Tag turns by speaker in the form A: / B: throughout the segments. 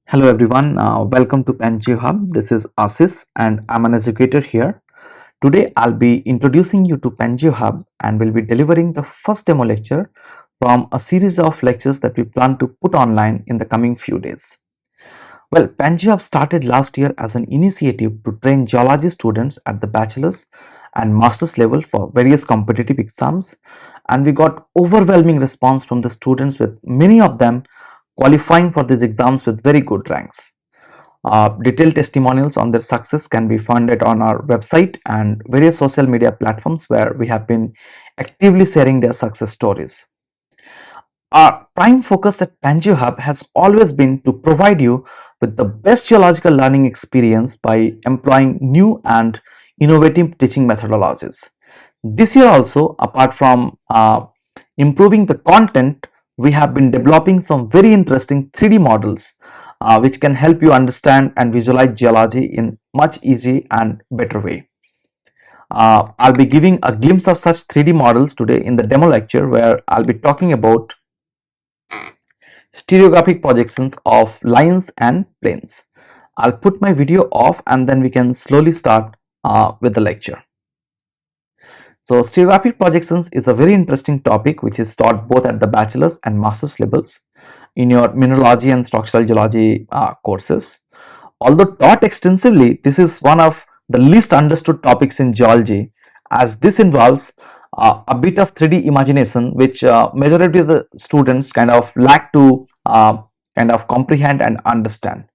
A: Hello everyone, welcome to PanGeo Hub. This is Asis and I'm an educator here. Today I'll be introducing you to PanGeo Hub and will be delivering the first demo lecture from a series of lectures that we plan to put online in the coming few days. Well, PanGeo Hub started last year as an initiative to train geology students at the bachelor's and master's level for various competitive exams, and we got overwhelming response from the students, with many of them qualifying for these exams with very good ranks. Detailed testimonials on their success can be found on our website and various social media platforms where we have been actively sharing their success stories. Our prime focus at PanGeo Hub has always been to provide you with the best geological learning experience by employing new and innovative teaching methodologies. This year also, apart from improving the content, we have been developing some very interesting 3D models which can help you understand and visualize geology in much easy and better way. I'll be giving a glimpse of such 3D models today in the demo lecture, where I'll be talking about stereographic projections of lines and planes. I'll put my video off and then we can slowly start with the lecture. So stereographic projections is a very interesting topic which is taught both at the bachelor's and master's levels in your mineralogy and structural geology courses. Although taught extensively, this is one of the least understood topics in geology, as this involves a bit of 3D imagination which majority of the students kind of lack to kind of comprehend and understand.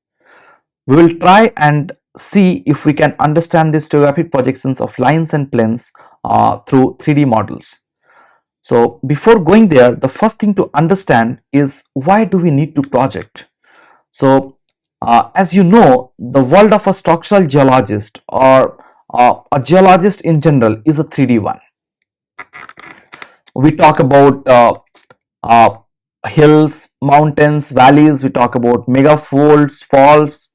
A: We will try and see if we can understand the stereographic projections of lines and planes through 3D models. So before going there, the first thing to understand is, why do we need to project? So as you know, the world of a structural geologist or a geologist in general is a 3D one. We talk about hills, mountains, valleys, we talk about megafolds, faults,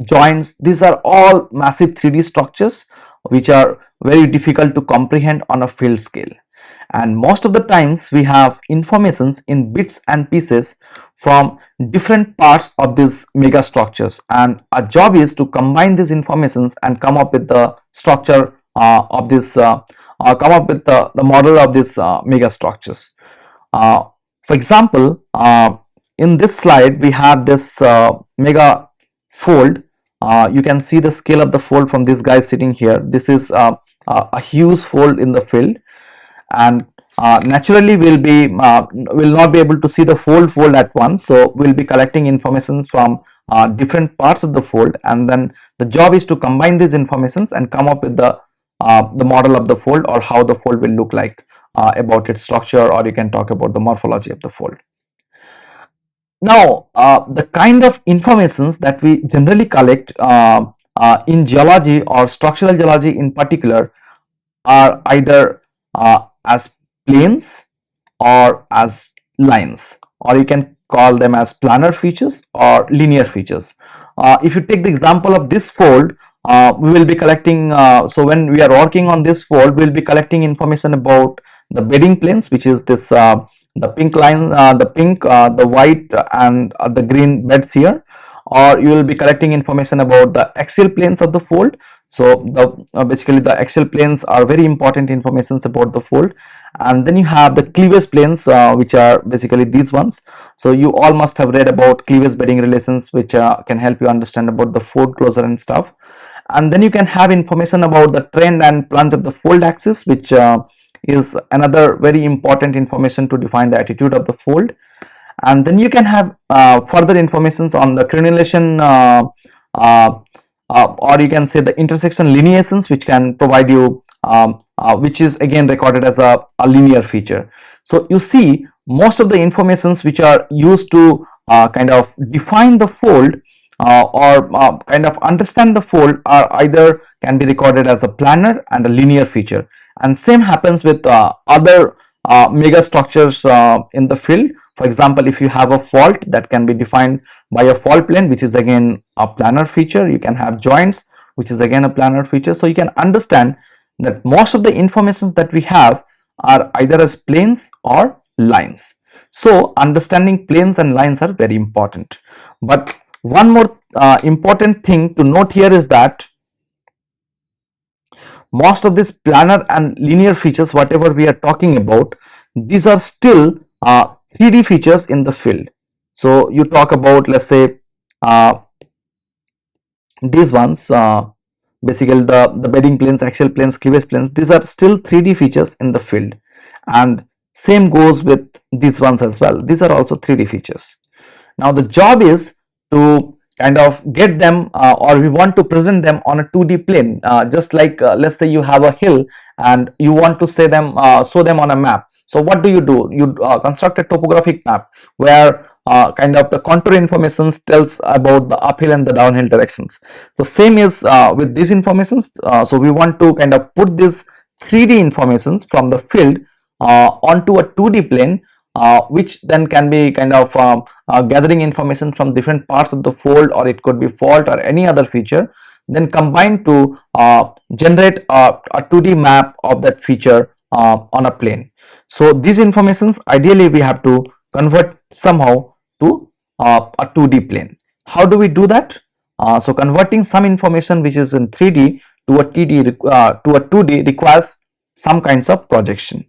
A: joints. These are all massive 3D structures which are very difficult to comprehend on a field scale. And most of the times we have informations in bits and pieces from different parts of these mega structures, and our job is to combine these informations and come up with the structure of this come up with the model of these mega structures. For example, in this slide we have this mega fold. You can see the scale of the fold from this guy sitting here. This is a huge fold in the field, and naturally will not be able to see the fold at once, so we'll be collecting informations from different parts of the fold, and then the job is to combine these informations and come up with the model of the fold, or how the fold will look like, about its structure, or you can talk about the morphology of the fold. Now the kind of informations that we generally collect in geology or structural geology in particular are either as planes or as lines, or you can call them as planar features or linear features. If you take the example of this fold, we will be collecting, so when we are working on this fold, we will be collecting information about the bedding planes, which is this the pink line, the white and the green beds here, or you will be collecting information about the axial planes of the fold. So basically the axial planes are very important informations about the fold. And then you have the cleavage planes, which are basically these ones. So you all must have read about cleavage bedding relations, which can help you understand about the fold closure and stuff. And then you can have information about the trend and plunge of the fold axis, which is another very important information to define the attitude of the fold. And then you can have further informations on the crenellation, or you can say the intersection lineations, which can provide you which is again recorded as a linear feature. So you see, most of the informations which are used to kind of define the fold or kind of understand the fold are either can be recorded as a planar and a linear feature. And same happens with other mega structures in the field. For example, if you have a fault, that can be defined by a fault plane, which is again a planar feature. You can have joints, which is again a planar feature. So you can understand that most of the informations that we have are either as planes or lines. So understanding planes and lines are very important. But One more important thing to note here is that most of these planar and linear features, whatever we are talking about, these are still 3D features in the field. So you talk about, let's say, these ones, basically the bedding planes, axial planes, cleavage planes, these are still 3D features in the field, and same goes with these ones as well. These are also 3D features. Now the job is to kind of get them or we want to present them on a 2D plane, just like let's say you have a hill and you want to show them on a map. So what do? You construct a topographic map where kind of the contour information tells about the uphill and the downhill directions. So same is with these informations. So we want to kind of put this 3D informations from the field onto a 2D plane, which then can be kind of gathering information from different parts of the fold, or it could be fault or any other feature, then combined to generate a 2D map of that feature on a plane. So these informations ideally we have to convert somehow to a 2D plane. How do we do that? So converting some information which is in 3D to a 2D requires some kinds of projection.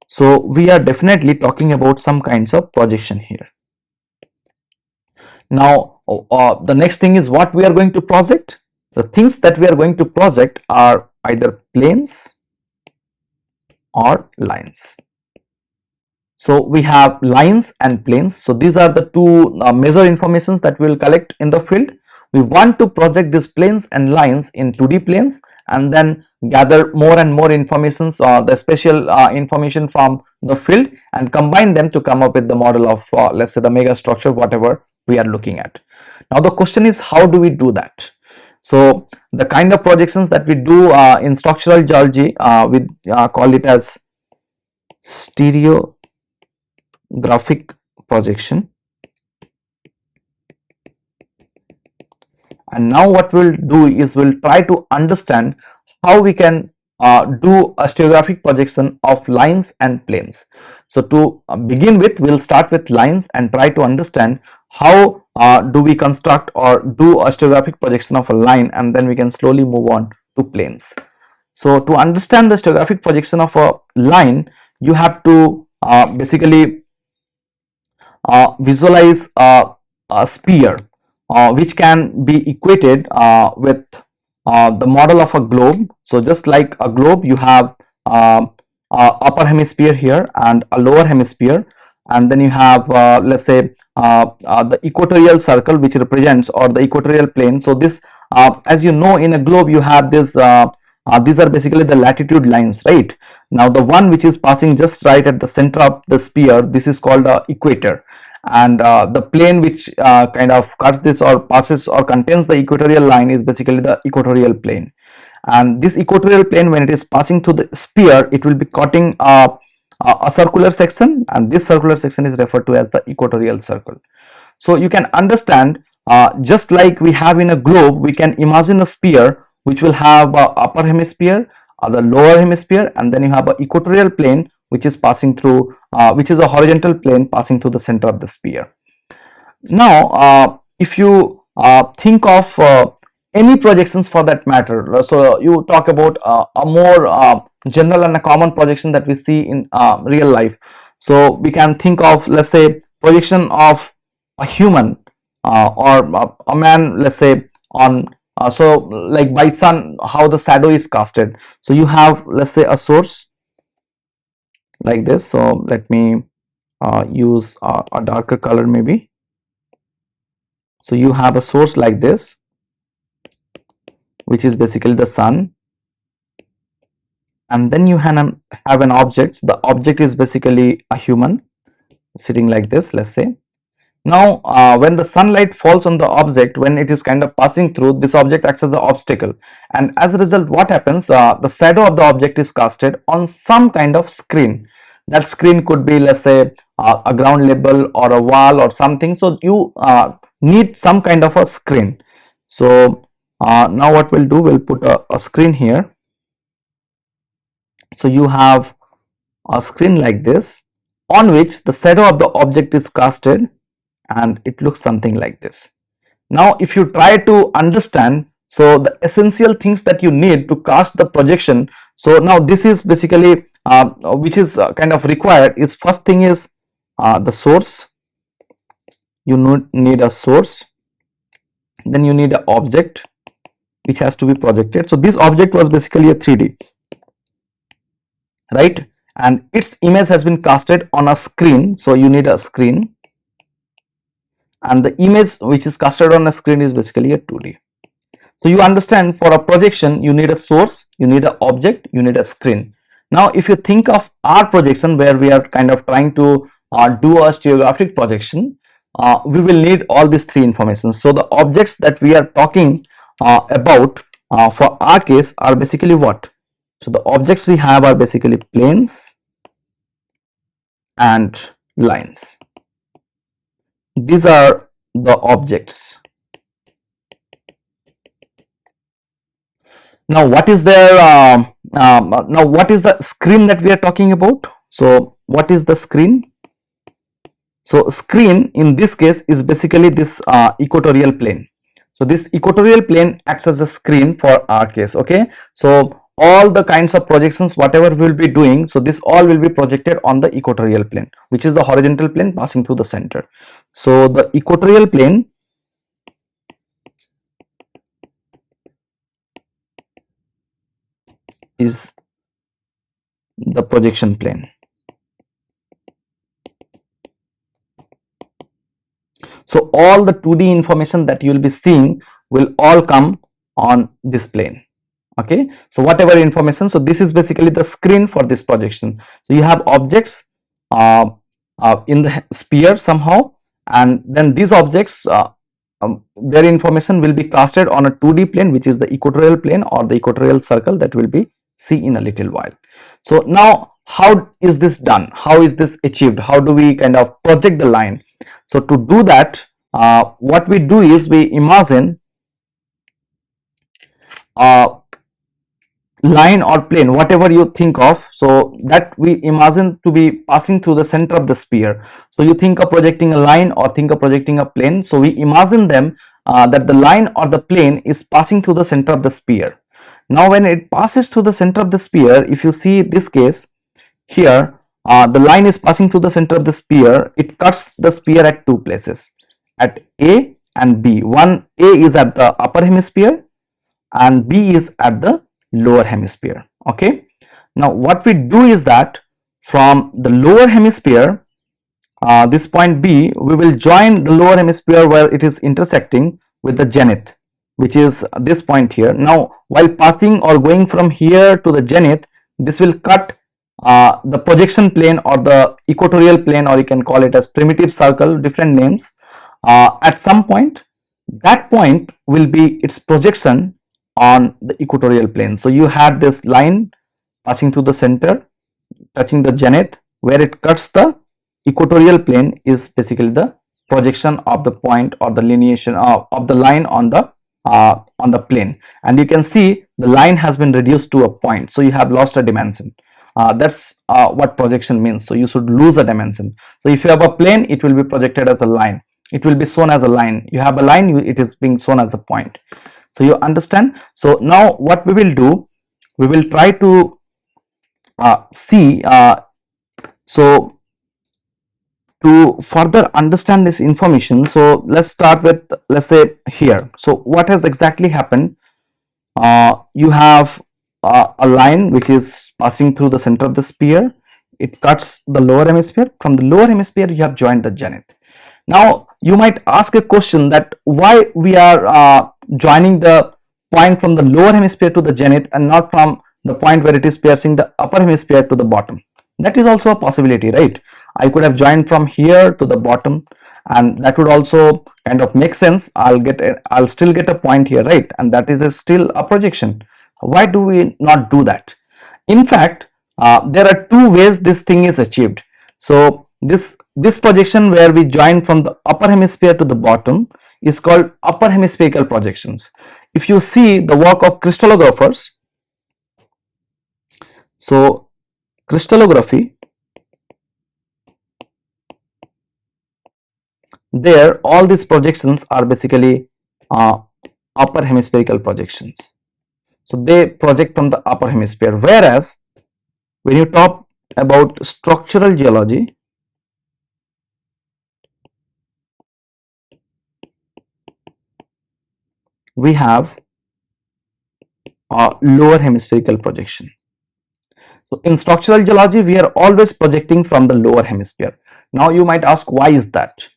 A: So we are definitely talking about some kinds of projection here. Now the next thing is what we are going to project. The things that we are going to project are either planes or lines. So we have lines and planes. So these are the two major informations that we will collect in the field. We want to project these planes and lines in 2D planes and then gather more and more informations or the special information from the field and combine them to come up with the model of let's say the mega structure, whatever we are looking at. Now the question is, how do we do that? So the kind of projections that we do in structural geology, we call it as stereographic projection. And now what we'll do is we'll try to understand how we can do a stereographic projection of lines and planes. So to begin with, we'll start with lines and try to understand how do we construct or do a stereographic projection of a line, and then we can slowly move on to planes. So to understand the stereographic projection of a line, you have to basically visualize a sphere which can be equated with the model of a globe. So just like a globe, you have upper hemisphere here and a lower hemisphere, and then you have let's say the equatorial circle which represents, or the equatorial plane. So this as you know, in a globe you have this these are basically the latitude lines, right? Now the one which is passing just right at the center of the sphere, this is called the equator, and the plane which kind of cuts this or passes or contains the equatorial line is basically the equatorial plane. And this equatorial plane, when it is passing through the sphere, it will be cutting a circular section, and this circular section is referred to as the equatorial circle. So you can understand, just like we have in a globe, we can imagine a sphere which will have upper hemisphere, the lower hemisphere, and then you have an equatorial plane which is passing through, which is a horizontal plane passing through the center of the sphere. Now if you think of any projections for that matter, so you talk about a more general and a common projection that we see in real life. So we can think of, let's say, projection of a human or a man, let's say, on so like by sun, how the shadow is casted. So you have, let's say, a source like this. So let me use a darker color maybe. So you have a source like this, which is basically the sun, and then you have an object. The object is basically a human sitting like this, let's say. Now when the sunlight falls on the object, when it is kind of passing through, this object acts as an obstacle, and as a result what happens, the shadow of the object is casted on some kind of screen. That screen could be, let's say, a ground level or a wall or something. So you need some kind of a screen. So now what we'll do, we'll put a screen here. So you have a screen like this on which the shadow of the object is casted, and it looks something like this. Now if you try to understand, so the essential things that you need to cast the projection, so now this is basically which is kind of required is, first thing is the source. You need a source, then you need an object which has to be projected. So this object was basically a 3D, right, and its image has been casted on a screen, so you need a screen, and the image which is casted on a screen is basically a 2D. So you understand, for a projection you need a source, you need an object, you need a screen. Now if you think of our projection where we are kind of trying to do a stereographic projection, we will need all these three informations. So the objects that we are talking about for our case are basically what? So the objects we have are basically planes and lines. These are the objects. Now what is there? Now what is the screen that we are talking about? So what is the screen? So screen in this case is basically this equatorial plane. So this equatorial plane acts as a screen for our case. Okay, so all the kinds of projections whatever we will be doing, so this all will be projected on the equatorial plane, which is the horizontal plane passing through the center. So the equatorial plane is the projection plane. So all the 2D information that you will be seeing will all come on this plane. Okay, so whatever information, so this is basically the screen for this projection. So you have objects in the sphere somehow, and then these objects their information will be casted on a 2D plane, which is the equatorial plane or the equatorial circle that will be see in a little while. So now how is this done? How is this achieved? How do we kind of project the line? So to do that, what we do is we imagine line or plane, whatever you think of, so that we imagine to be passing through the center of the sphere. So you think of projecting a line or think of projecting a plane, so we imagine them that the line or the plane is passing through the center of the sphere. Now when it passes through the center of the sphere, if you see this case here, the line is passing through the center of the sphere. It cuts the sphere at two places, at A and B. One, A is at the upper hemisphere and B is at the lower hemisphere. Okay, now what we do is that from the lower hemisphere, this point B, we will join the lower hemisphere where it is intersecting with the zenith, which is this point here. Now while passing or going from here to the zenith, this will cut the projection plane or the equatorial plane, or you can call it as primitive circle, different names, at some point. That point will be its projection on the equatorial plane. So you had this line passing through the center, touching the zenith, where it cuts the equatorial plane is basically the projection of the point or the lineation of the line on the plane. And you can see the line has been reduced to a point, so you have lost a dimension. That's what projection means. So you should lose a dimension. So if you have a plane, it will be projected as a line, it will be shown as a line. You have a line, it is being shown as a point. So you understand. So now what we will do, we will try to see, so to further understand this information, so let's start with, let's say here. So what has exactly happened? You have a line which is passing through the center of the sphere. It cuts the lower hemisphere. From the lower hemisphere, you have joined the zenith. Now you might ask a question that why we are joining the point from the lower hemisphere to the zenith and not from the point where it is piercing the upper hemisphere to the bottom. That is also a possibility, right? I could have joined from here to the bottom, and that would also kind of make sense. I'll still get a point here, right? And that is still a projection. Why do we not do that? In fact, there are two ways this thing is achieved. So this projection where we join from the upper hemisphere to the bottom is called upper hemispherical projections. If you see the work of crystallographers, so crystallography, there all these projections are basically upper hemispherical projections. So they project from the upper hemisphere, whereas when you talk about structural geology, we have a lower hemispherical projection. So in structural geology, we are always projecting from the lower hemisphere. Now you might ask, why is that?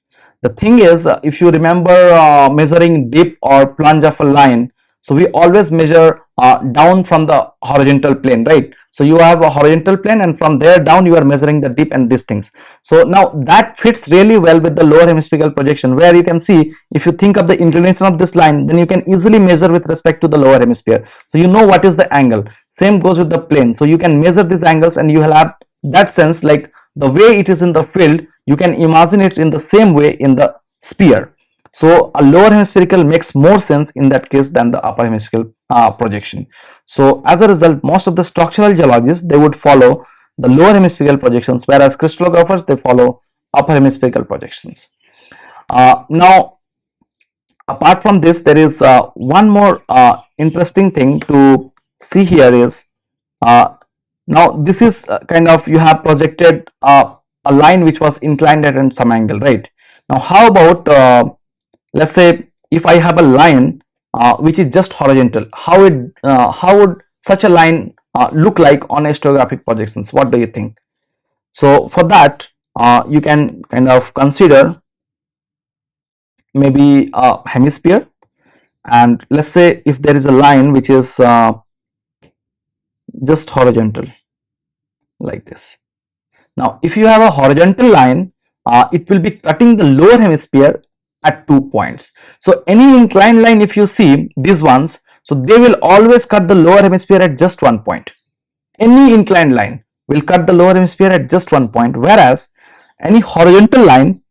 A: The thing is, if you remember measuring dip or plunge of a line, so we always measure down from the horizontal plane, right? So you have a horizontal plane, and from there down you are measuring the dip and these things. So now that fits really well with the lower hemispherical projection, where you can see, if you think of the inclination of this line, then you can easily measure with respect to the lower hemisphere. So you know what is the angle. Same goes with the plane. So you can measure these angles, and you will have that sense, like the way it is in the field, you can imagine it in the same way in the sphere. So a lower hemispherical makes more sense in that case than the upper hemispherical projection. So as a result, most of the structural geologists, they would follow the lower hemispherical projections, whereas crystallographers, they follow upper hemispherical projections. Now apart from this, there is one more interesting thing to see here is, now this is kind of, you have projected a line which was inclined at some angle, right? Now how about let's say if I have a line which is just horizontal, how would such a line look like on stratigraphic projections? What do you think? So for that, you can kind of consider maybe a hemisphere, and let's say if there is a line which is just horizontal like this. Now if you have a horizontal line, it will be cutting the lower hemisphere at 2 points. So any inclined line, if you see these ones, so they will always cut the lower hemisphere at just 1 point. Any inclined line will cut the lower hemisphere at just 1 point, whereas any horizontal line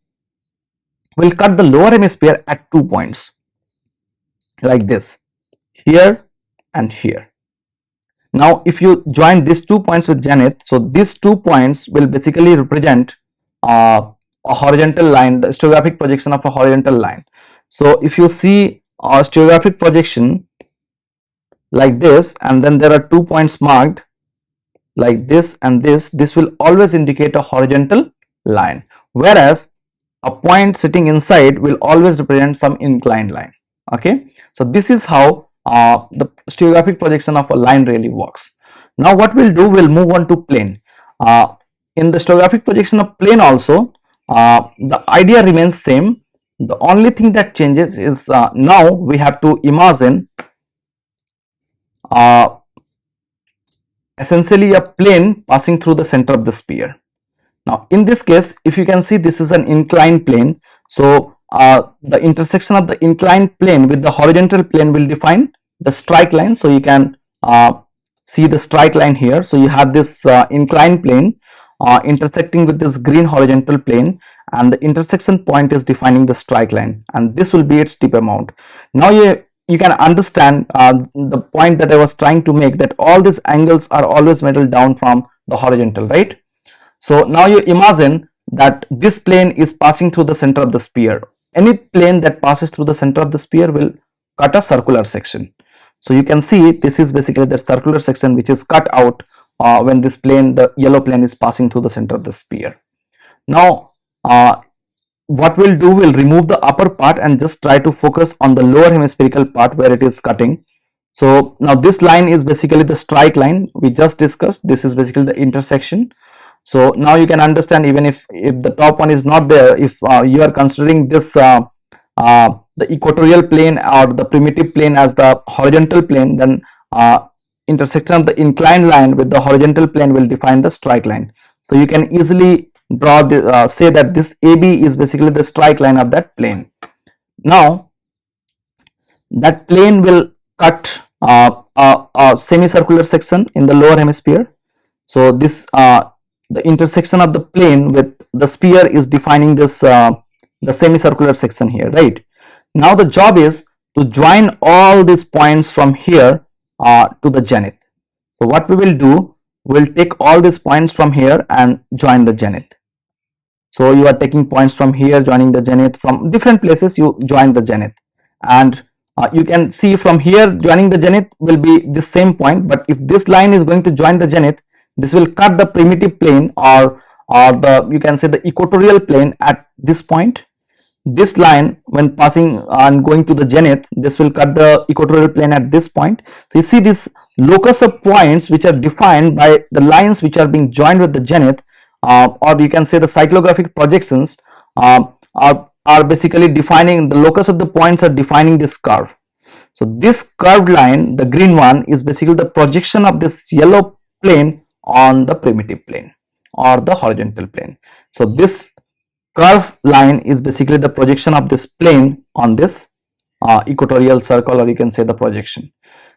A: will cut the lower hemisphere at 2 points, like this, here and here. Now if you join these 2 points with zenith, so these 2 points will basically represent a horizontal line, the stratigraphic projection of a horizontal line. So if you see a stratigraphic projection like this, and then there are 2 points marked like this and this will always indicate a horizontal line, whereas a point sitting inside will always represent some inclined line. Okay, so this is how the stratigraphic projection of a line really works. Now what we'll do, we'll move on to plane. In the stratigraphic projection of plane also, the idea remains same. The only thing that changes is now we have to imagine essentially a plane passing through the center of the sphere. Now in this case, if you can see, this is an inclined plane. So the intersection of the inclined plane with the horizontal plane will define the strike line. So you can see the strike line here. So you have this inclined plane intersecting with this green horizontal plane, and the intersection point is defining the strike line, and this will be its tip amount. Now you can understand the point that I was trying to make, that all these angles are always measured down from the horizontal, right? So now you imagine that this plane is passing through the center of the sphere. Any plane that passes through the center of the sphere will cut a circular section. So you can see this is basically the circular section which is cut out when this plane, the yellow plane, is passing through the center of the sphere. Now what we'll do, we'll remove the upper part and just try to focus on the lower hemispherical part where it is cutting. So now this line is basically the strike line we just discussed. This is basically the intersection. So now you can understand, even if the top one is not there, if you are considering this the equatorial plane or the primitive plane as the horizontal plane, then intersection of the inclined line with the horizontal plane will define the strike line. So you can easily draw the say that this AB is basically the strike line of that plane. Now that plane will cut a semicircular section in the lower hemisphere. So this the intersection of the plane with the sphere is defining this the semicircular section here, right? Now the job is to join all these points from here to the zenith. So what we will do, we'll take all these points from here and join the zenith. So you are taking points from here, joining the zenith, from different places you join the zenith, and you can see from here joining the zenith will be this same point, but if this line is going to join the zenith, this will cut the primitive plane or the, you can say, the equatorial plane at this point. This line when passing and going to the zenith, this will cut the equatorial plane at this point. So you see this locus of points which are defined by the lines which are being joined with the zenith, or you can say the cyclographic projections are basically defining the locus of the points, are defining this curve. So this curved line, the green one, is basically the projection of this yellow plane on the primitive plane or the horizontal plane. So this curved line is basically the projection of this plane on this equatorial circle, or you can say the projection.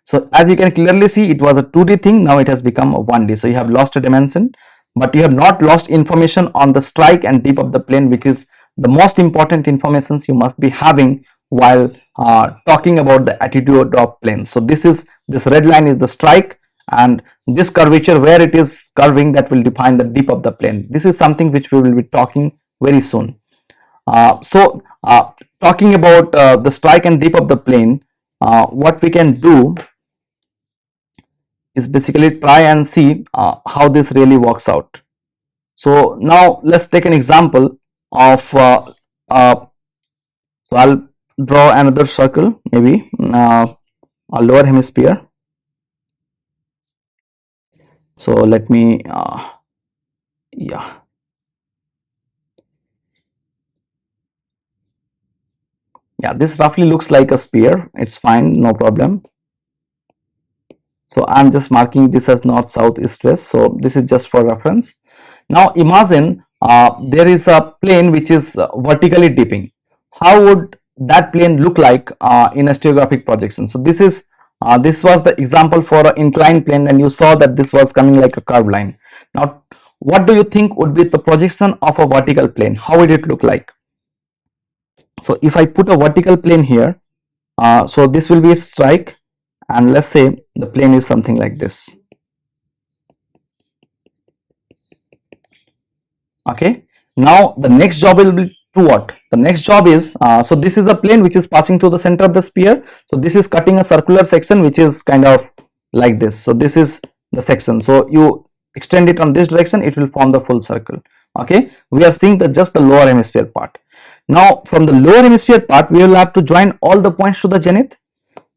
A: So as you can clearly see, it was a 2D thing, now it has become a 1D. So you have lost a dimension, but you have not lost information on the strike and dip of the plane, which is the most important informations you must be having while talking about the attitude of planes. So this red line is the strike, and this curvature where it is curving, that will define the dip of the plane. This is something which we will be talking very soon. Talking about the strike and dip of the plane, what we can do is basically try and see how this really works out. So now let's take an example of so I'll draw another circle, maybe a lower hemisphere. So let me yeah, this roughly looks like a sphere. It's fine, no problem. So I'm just marking this as north, south, east, west. So this is just for reference. Now imagine there is a plane which is vertically dipping. How would that plane look like in a stereographic projection? So this was the example for an inclined plane, and you saw that this was coming like a curved line. Now what do you think would be the projection of a vertical plane? How would it look like? So if I put a vertical plane here, so this will be a strike, and let's say the plane is something like this. Okay, now the next job will be to what? The next job is, so this is a plane which is passing through the center of the sphere. So this is cutting a circular section which is kind of like this. So this is the section. So you extend it on this direction, it will form the full circle. Okay, we are seeing just the lower hemisphere part. Now from the lower hemisphere part, we will have to join all the points to the zenith.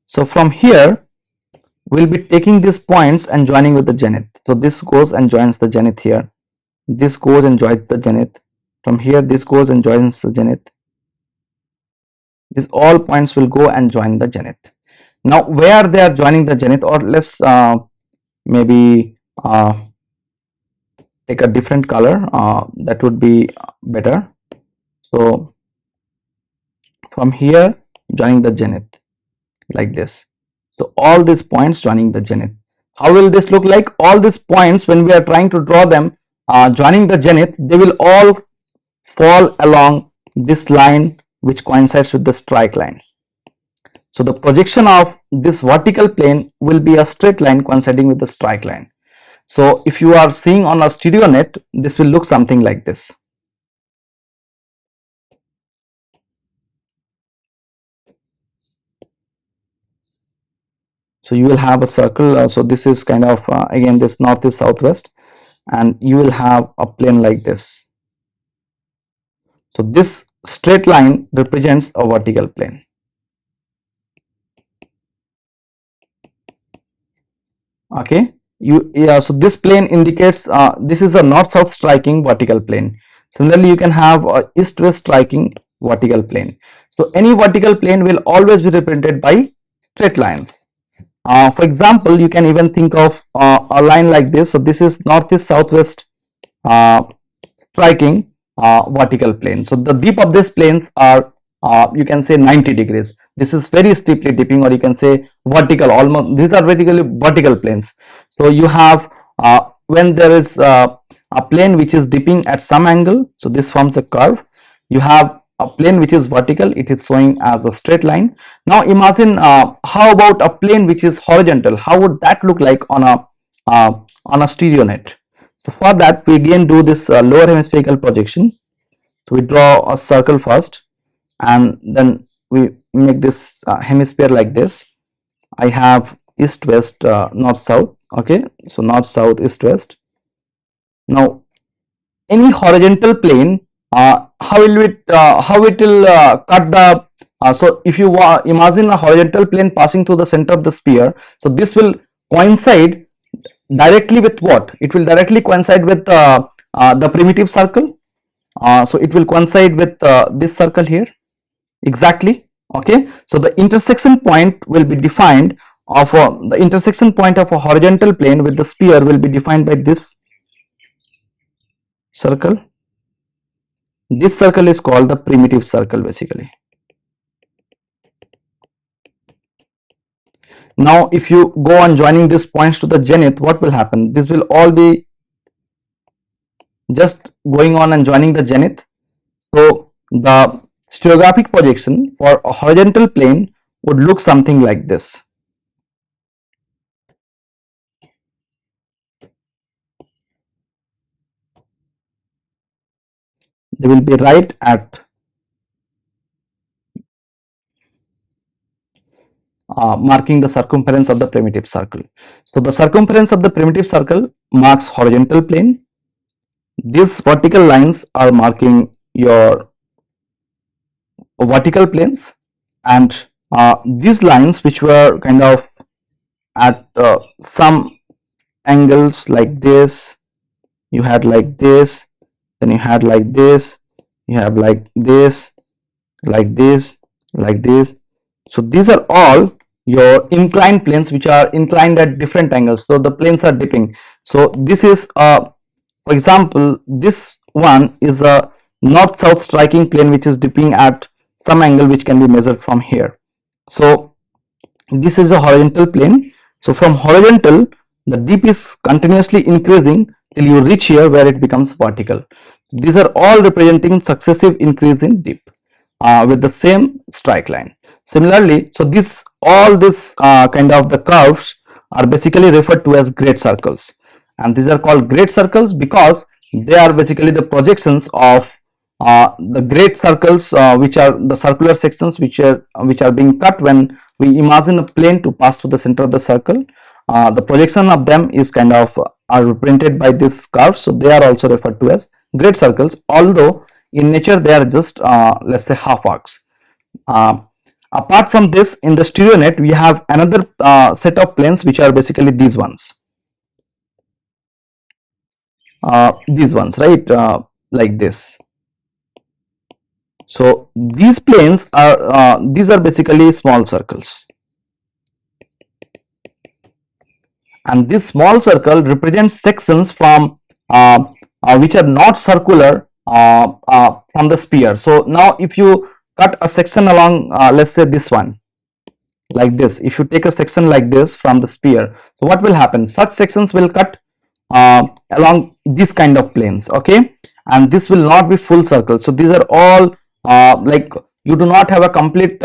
A: So from here we'll be taking these points and joining with the zenith. So this goes and joins the zenith here. This goes and joins the zenith. From here this goes and joins the zenith. These all points will go and join the zenith. Now where they are joining the zenith, or let's maybe take a different color, that would be better. So from here joining the zenith like this. So all these points joining the zenith. How will this look like? All these points, when we are trying to draw them joining the zenith, they will all fall along this line which coincides with the strike line. So the projection of this vertical plane will be a straight line coinciding with the strike line. So if you are seeing on a stereo net, this will look something like this. So you will have a circle. So this is kind of again this north is southwest, and you will have a plane like this. So this straight line represents a vertical plane. Okay, so this plane indicates this is a north-south striking vertical plane. Similarly, you can have a east-west striking vertical plane. So any vertical plane will always be represented by straight lines. For example, you can even think of a line like this. So this is northeast southwest striking vertical plane. So the dip of these planes are you can say 90 degrees. This is very steeply dipping, or you can say vertical, almost these are basically vertical planes. So you have when there is a plane which is dipping at some angle, so this forms a curve. You have a plane which is vertical, it is showing as a straight line. Now imagine how about a plane which is horizontal? How would that look like on a stereo net? So for that we again do this lower hemispherical projection. So we draw a circle first, and then we make this hemisphere like this. I have east, west, north, south. Okay, so north, south, east, west. Now, any horizontal plane, how it will cut the so if you imagine a horizontal plane passing through the center of the sphere, so this will coincide directly with what? It will directly coincide with the primitive circle. So it will coincide with this circle here exactly. Okay, so the intersection point will be defined of the intersection point of a horizontal plane with the sphere will be defined by this circle. This circle is called the primitive circle basically. Now if you go on joining these points to the zenith, what will happen? This will all be just going on and joining the zenith. So the stereographic projection for a horizontal plane would look something like this. They will be right at marking the circumference of the primitive circle. So the circumference of the primitive circle marks horizontal plane. These vertical lines are marking your vertical planes, and these lines which were kind of at some angles like this, you had like this, then you had like this, you have like this, like this, like this. So these are all your inclined planes which are inclined at different angles, so the planes are dipping. So this is for example, this one is a north south striking plane which is dipping at some angle which can be measured from here. So this is a horizontal plane. So from horizontal, the dip is continuously increasing till you reach here where it becomes vertical. These are all representing successive increase in dip with the same strike line. Similarly, so this all this kind of the curves are basically referred to as great circles, and these are called great circles because they are basically the projections of the great circles, which are the circular sections which are being cut when we imagine a plane to pass through the center of the circle. The projection of them is kind of are represented by this curve, so they are also referred to as great circles, although in nature they are just let's say half arcs. Apart from this, in the stereo net we have another set of planes which are basically these ones, right, like this. So these planes are these are basically small circles, and this small circle represents sections from which are not circular from the sphere. So now if you cut a section along let's say this one like this, if you take a section like this from the sphere, so what will happen? Such sections will cut along this kind of planes, okay, and this will not be full circle. So these are all like you do not have a complete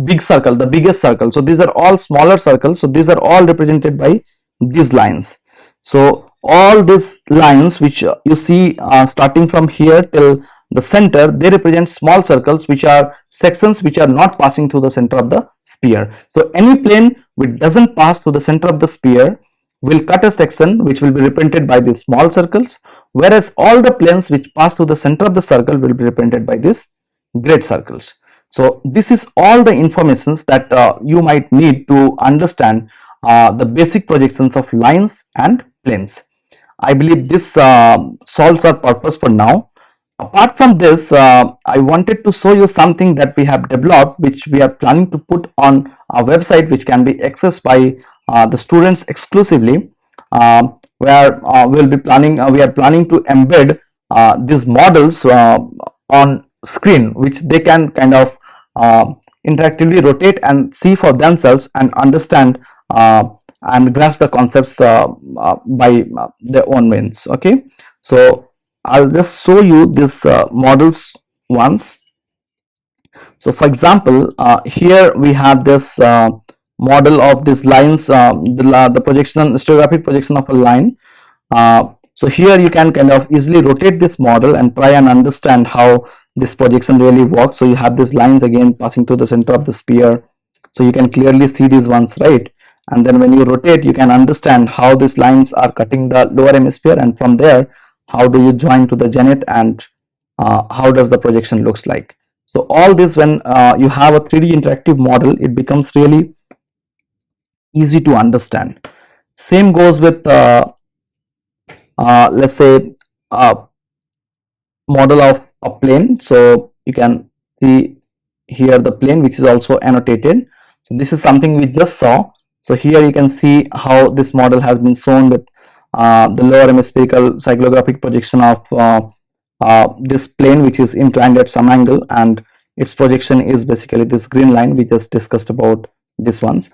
A: big circle, the biggest circle. So these are all smaller circles. So these are all represented by these lines. So all these lines which you see starting from here till the center, they represent small circles which are sections which are not passing through the center of the sphere. So any plane which doesn't pass through the center of the sphere will cut a section which will be represented by these small circles, whereas all the planes which pass through the center of the circle will be represented by these great circles. So this is all the informations that you might need to understand the basic projections of lines and planes. I believe this solves our purpose for now. Apart from this, I wanted to show you something that we have developed, which we are planning to put on our website, which can be accessed by the students exclusively, where we are planning to embed these models on screen, which they can kind of interactively rotate and see for themselves and understand and grasp the concepts by their own means. Okay, so I'll just show you this models once. So for example, here we have this model of these lines, the projection, stereographic projection of a line. So here you can kind of easily rotate this model and try and understand how this projection really works. So you have these lines again passing through the center of the sphere, so you can clearly see these ones, right? And then when you rotate, you can understand how these lines are cutting the lower hemisphere, and from there how do you join to the zenith, and how does the projection looks like. So all this, when you have a 3D interactive model, it becomes really easy to understand. Same goes with let's say a model of a plane. So you can see here the plane, which is also annotated. So this is something we just saw. So here you can see how this model has been shown with the lower hemispherical cyclographic projection of this plane, which is inclined at some angle, and its projection is basically this green line we just discussed about this ones.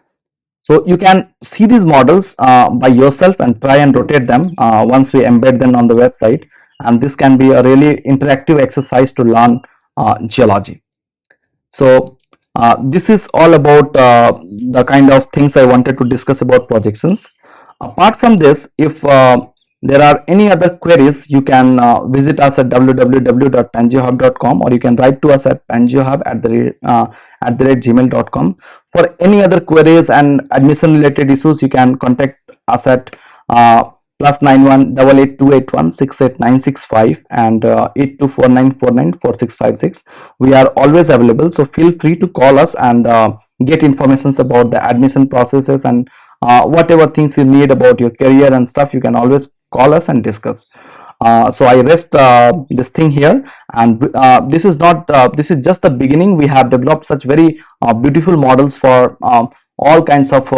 A: So you can see these models by yourself and try and rotate them once we embed them on the website, and this can be a really interactive exercise to learn geology. So this is all about the kind of things I wanted to discuss about projections. Apart from this, if there are any other queries, you can visit us at www.pangiohub.com, or you can write to us at pangiohub@gmail.com. For any other queries and admission related issues, you can contact us at +91 88281 68965 and 8249494656. We are always available, so feel free to call us and get informations about the admission processes, and whatever things you need about your career and stuff, you can always call us and discuss. So I rest this thing here, and this is not this is just the beginning. We have developed such very beautiful models for all kinds of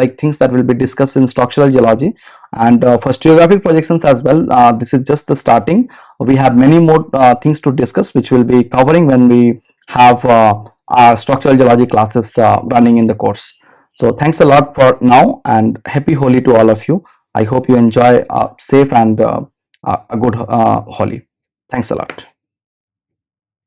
A: like things that will be discussed in structural geology, and for stratigraphic projections as well. This is just the starting. We have many more things to discuss, which we'll be covering when we have our structural geology classes running in the course. So thanks a lot for now, and happy Holi to all of you. I hope you enjoy safe and a good Holi. Thanks a lot.